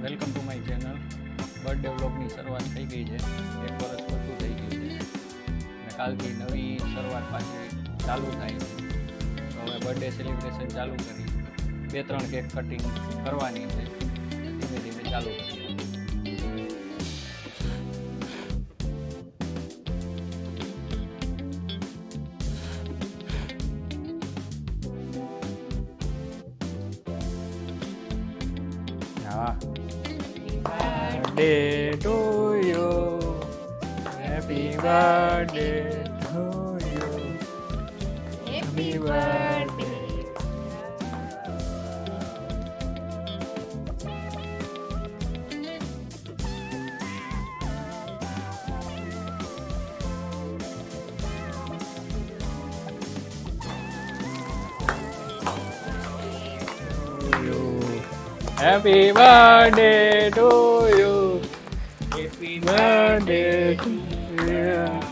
Welcome to my channel. Birthday વ્લોગની શરૂઆત થઈ ગઈ છે. 1 વર્ષ પૂરું થઈ ગયું છે અને કાલથી નવી શરૂઆત પાછી ચાલુ થાય છે. તો હવે બર્થડે સેલિબ્રેશન ચાલુ કરી 2-3 કેક કટિંગ કરવાની છે. ધીમે ધીમે ચાલુ કરીએ. Birthday to you, happy birthday to you, happy birthday. Happy birthday to you. Happy birthday to you.